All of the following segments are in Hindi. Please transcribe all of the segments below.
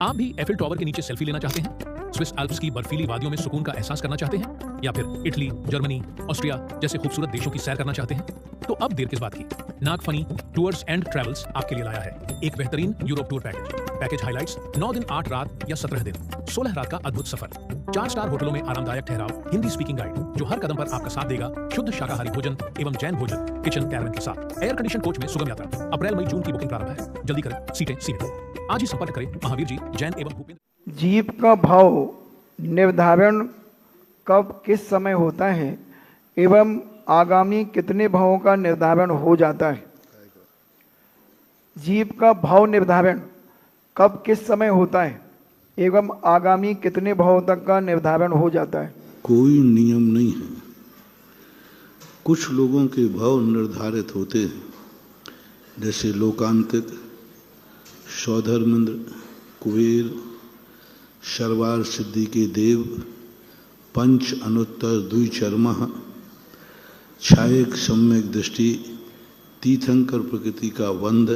आप भी एफिल टॉवर के नीचे सेल्फी लेना चाहते हैं, स्विस एल्प्स की बर्फीली वादियों में सुकून का एहसास करना चाहते हैं, या फिर इटली, जर्मनी, ऑस्ट्रिया जैसे खूबसूरत देशों की सैर करना चाहते हैं? तो अब देर किस बात की? नागफनी टूर्स एंड ट्रैवल्स आपके लिए लाया है एक बेहतरीन यूरोप टूर पैकेज हाइलाइट्स 9 दिन 8 रात या 17 दिन 16 रात का अद्भुत सफर, 4 स्टार होटलों में आरामदायक ठहराव, हिंदी स्पीकिंग गाइड जो हर कदम पर आपका साथ देगा, शुद्ध शाकाहारी भोजन एवं जैन भोजन, किचन कैरवन के साथ, एयर कंडीशन कोच में सुगम यात्रा। अप्रैल मई जून की बुकिंग प्रारंभ है, जल्दी करें, सीटें सीमित। आज ही संपर्क करें महावीर जी जैन एवं भूपेंद्र। जीव का भाव निर्धारण कब किस समय होता है एवं आगामी कितने भावों का निर्धारण हो जाता है? जीव का भाव निर्धारण कब किस समय होता है एवं आगामी कितने भावों तक का निर्धारण हो जाता है? कोई नियम नहीं है। कुछ लोगों के भाव निर्धारित होते हैं, जैसे लोकांतिक, सौधर्मेंद्र, कुबेर, शर्वार सिद्धि के देव, पंच अनुत्तर द्विचर्मा, छायक सम्यक दृष्टि, तीर्थंकर प्रकृति का वंद,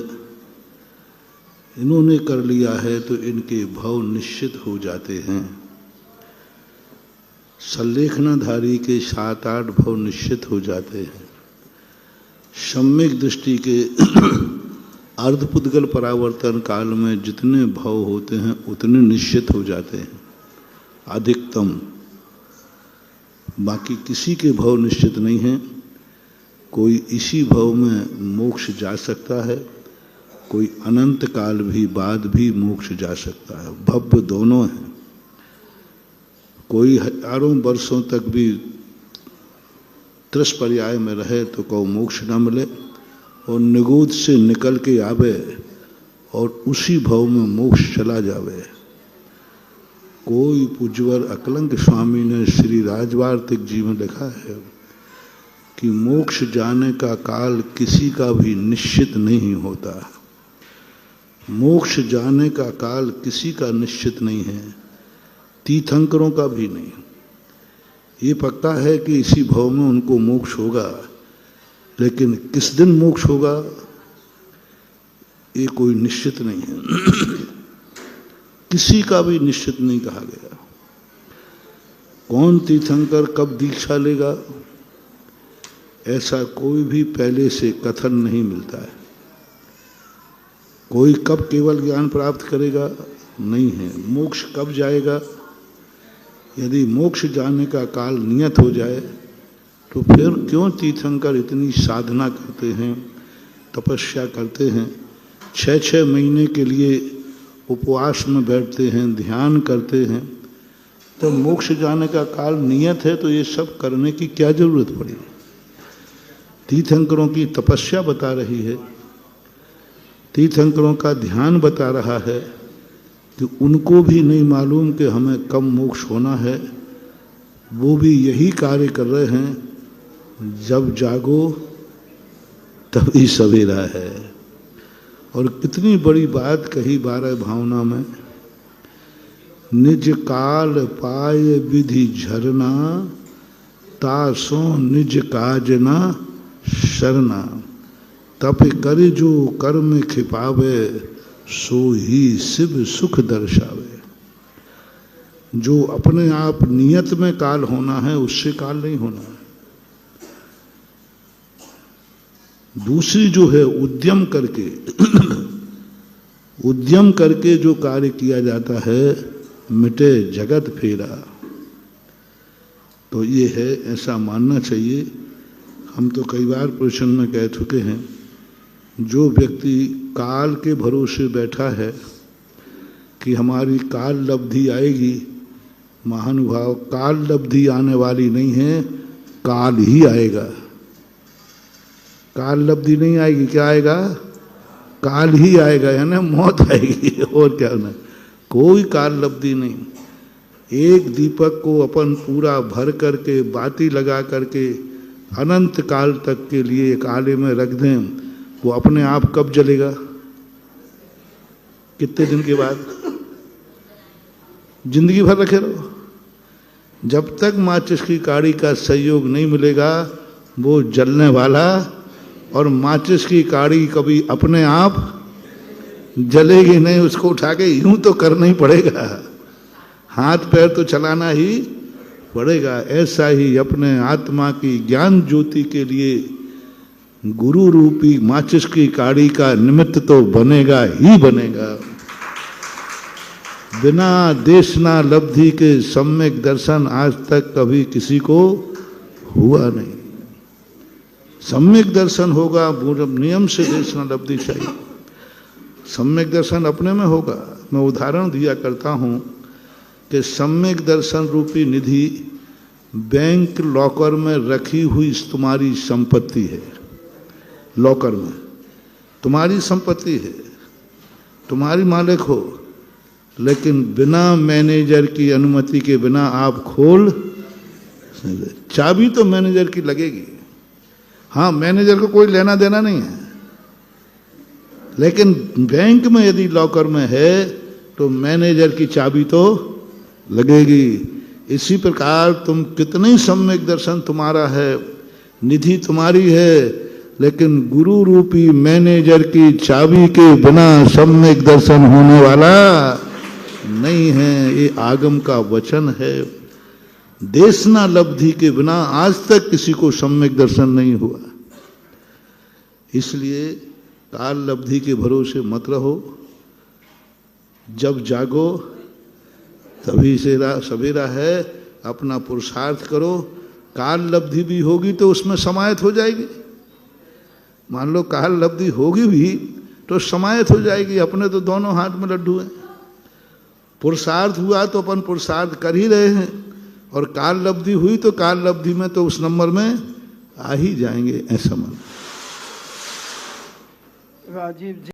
इन्होंने कर लिया है तो इनके भाव निश्चित हो जाते हैं। संलेखनाधारी के 7-8 भाव निश्चित हो जाते हैं। सम्यक दृष्टि के अर्धपुद्गल परावर्तन काल में जितने भाव होते हैं उतने निश्चित हो जाते हैं, अधिकतम। बाकी किसी के भाव निश्चित नहीं है। कोई इसी भाव में मोक्ष जा सकता है, कोई अनंत काल भी बाद भी मोक्ष जा सकता है। भव्य दोनों हैं। कोई हजारों वर्षों तक भी त्रिस्पर्याय में रहे तो को मोक्ष न मिले, और निगोद से निकल के आवे और उसी भाव में मोक्ष चला जावे। कोई पूज्यवर अकलंक स्वामी ने श्री राजवार्तिक जी में लिखा है कि मोक्ष जाने का काल किसी का भी निश्चित नहीं होता। मोक्ष जाने का काल किसी का निश्चित नहीं है, तीर्थंकरों का भी नहीं। ये पक्का है कि इसी भाव में उनको मोक्ष होगा, लेकिन किस दिन मोक्ष होगा ये कोई निश्चित नहीं है। किसी का भी निश्चित नहीं कहा गया। कौन तीर्थंकर कब दीक्षा लेगा ऐसा कोई भी पहले से कथन नहीं मिलता है। कोई कब केवल ज्ञान प्राप्त करेगा नहीं है। मोक्ष कब जाएगा, यदि मोक्ष जाने का काल नियत हो जाए तो फिर क्यों तीर्थंकर इतनी साधना करते हैं, तपस्या करते हैं, 6-6 महीने के लिए उपवास में बैठते हैं, ध्यान करते हैं। तो मोक्ष जाने का काल नियत है तो ये सब करने की क्या जरूरत पड़ी? तीर्थंकरों की तपस्या बता रही है, तीर्थंकरों का ध्यान बता रहा है कि उनको भी नहीं मालूम कि हमें कब मोक्ष होना है। वो भी यही कार्य कर रहे हैं, जब जागो तभी सवेरा है। और कितनी बड़ी बात कही 12 भावना में, निज काल पाय विधि झरना, तासो निज काज ना शरणा, तप कर जो कर्म खिपावे, सो ही शिव सुख दर्शावे। जो अपने आप नियत में काल होना है उससे काल नहीं होना है। दूसरी जो है उद्यम करके उद्यम करके जो कार्य किया जाता है, मिटे जगत फेरा। तो ये है, ऐसा मानना चाहिए। हम तो कई बार प्रवचन में कह चुके हैं, जो व्यक्ति काल के भरोसे बैठा है कि हमारी काल लब्धि आएगी, महानुभाव, काल लब्धि आने वाली नहीं है, काल ही आएगा। काल लब्धि नहीं आएगी, क्या आएगा? काल ही आएगा, यानी मौत आएगी। और क्या होना? कोई काल लब्धि नहीं। एक दीपक को अपन पूरा भर करके बाती लगा करके अनंत काल तक के लिए एक आले में रख दें, वो अपने आप कब जलेगा? कितने दिन के बाद? जिंदगी भर रखे रहो। जब तक माचिस की काड़ी का सहयोग नहीं मिलेगा वो जलने वाला, और माचिस की काड़ी कभी अपने आप जलेगी नहीं, उसको उठा के यूं तो करना ही पड़ेगा, हाथ पैर तो चलाना ही पड़ेगा। ऐसा ही अपने आत्मा की ज्ञान ज्योति के लिए गुरु रूपी माचिस की काड़ी का निमित्त तो बनेगा ही बनेगा। बिना देशना लब्धि के सम्यक दर्शन आज तक कभी किसी को हुआ नहीं। सम्यक दर्शन होगा, नियम से देशना लब्धि चाहिए। सम्यक दर्शन अपने में होगा। मैं उदाहरण दिया करता हूं कि सम्यक दर्शन रूपी निधि बैंक लॉकर में रखी हुई तुम्हारी संपत्ति है। लॉकर में तुम्हारी संपत्ति है, तुम्हारी मालिक हो, लेकिन बिना मैनेजर की अनुमति के बिना आप खोल, चाबी तो मैनेजर की लगेगी। हाँ, मैनेजर को कोई लेना देना नहीं है, लेकिन बैंक में यदि लॉकर में है तो मैनेजर की चाबी तो लगेगी। इसी प्रकार तुम कितने ही सम्यक दर्शन तुम्हारा है, निधि तुम्हारी है, लेकिन गुरु रूपी मैनेजर की चाबी के बिना सम्यक दर्शन होने वाला नहीं है। ये आगम का वचन है। देशना लब्धि के बिना आज तक किसी को सम्यक दर्शन नहीं हुआ। इसलिए काल लब्धि के भरोसे मत रहो। जब जागो तभी सवेरा है, अपना पुरुषार्थ करो। काल लब्धि भी होगी तो उसमें समाहित हो जाएगी। मान लो काल लब्धि होगी भी तो समाहित हो जाएगी। अपने तो दोनों हाथ में लड्डू हैं। पुरुषार्थ हुआ तो अपन पुरुषार्थ कर ही रहे हैं, और काल लब्धि हुई तो काल लब्धि में तो उस नंबर में आ ही जाएंगे। ऐसा मन। राजीव जी।